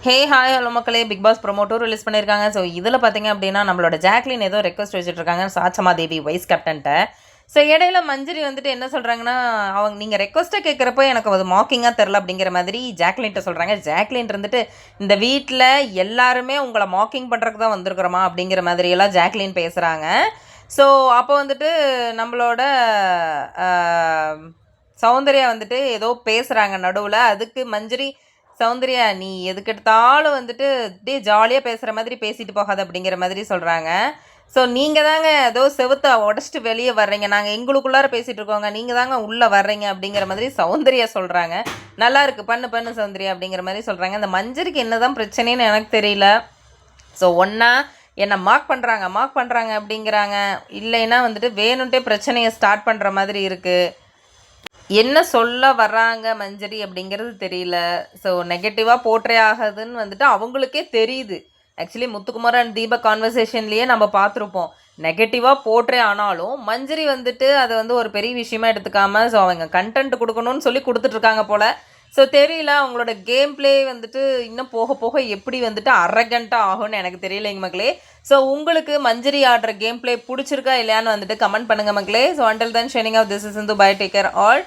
Hey hi hello மக்களே, big pass promo release பண்ணியிருக்காங்க. So இதில் பார்த்தீங்க அப்படின்னா நம்மளோட ஜாக்லின் ஏதோ ரெக்வஸ்ட் வச்சுட்ருக்காங்க சாச்சமா தேவி வைஸ் கேப்டன்ட்ட. ஸோ இடையில மஞ்சரி வந்துட்டு என்ன சொல்கிறாங்கன்னா, அவங்க நீங்கள் ரெக்வஸ்ட்டை கேட்குறப்போ எனக்கு அது மாக்கிங்காக தெரில அப்படிங்கிற மாதிரி ஜாக்லின்ட்ட சொல்கிறாங்க. ஜாக்லின் இருந்துட்டு இந்த வீட்டில் எல்லாருமே உங்களை மாக்கிங் பண்ணுறதுக்கு தான் வந்திருக்கிறோமா அப்படிங்கிற மாதிரியெல்லாம் ஜாக்லின் பேசுகிறாங்க. ஸோ அப்போ வந்துட்டு நம்மளோட சௌந்தர்யா வந்துட்டு ஏதோ பேசுகிறாங்க நடுவில். அதுக்கு மஞ்சரி, சௌந்தர்யா நீ எதுக்கெடுத்தாலும் வந்துட்டு அப்படியே ஜாலியாக பேசுகிற மாதிரி பேசிட்டு போகாது அப்படிங்கிற மாதிரி சொல்கிறாங்க. ஸோ நீங்கள் தாங்க ஏதோ செவுத்தை உடச்சிட்டு வெளியே வர்றீங்க, நாங்கள் எங்களுக்குள்ளார பேசிகிட்டு இருக்கோங்க, நீங்கள் தாங்க உள்ளே வர்றீங்க அப்படிங்கிற மாதிரி சௌந்தர்யா சொல்கிறாங்க. நல்லா இருக்குது, பண்ணு சௌந்தர்யா அப்படிங்கிற மாதிரி சொல்கிறாங்க. இந்த மஞ்சரிக்கு என்ன தான் பிரச்சனைன்னு எனக்கு தெரியல. ஸோ ஒன்றா என்னை மார்க் பண்ணுறாங்க அப்படிங்கிறாங்க, இல்லைன்னா வந்துட்டு வேணுன்ட்டே பிரச்சனையை ஸ்டார்ட் பண்ணுற மாதிரி இருக்குது. என்ன சொல்ல வர்றாங்க மஞ்சரி அப்படிங்கிறது தெரியல. ஸோ நெகட்டிவாக போர்ட்ரே ஆகுதுன்னு வந்துட்டு அவங்களுக்கே தெரியுது. ஆக்சுவலி முத்துக்குமார் அண்ட் தீபக் கான்வர்சேஷன்லேயே நம்ம பார்த்துருப்போம். நெகட்டிவாக போர்ட்ரே ஆனாலும் மஞ்சரி வந்துட்டு அதை வந்து ஒரு பெரிய விஷயமா எடுத்துக்காமல் ஸோ அவங்க கண்டென்ட் கொடுக்கணும்னு சொல்லி கொடுத்துட்ருக்காங்க போல். ஸோ தெரியல, அவங்களோட கேம் பிளே வந்துட்டு இன்னும் போக போக எப்படி வந்துட்டு அரகண்ட்டாக ஆகும்னு எனக்கு தெரியலைங்க மக்களே. ஸோ உங்களுக்கு மஞ்சரி ஆடுற கேம் பிளே பிடிச்சிருக்கா இல்லையான்னு வந்துட்டு கமெண்ட் பண்ணுங்கள் மக்களே. So until then signing off this is Indhu bye, take care all.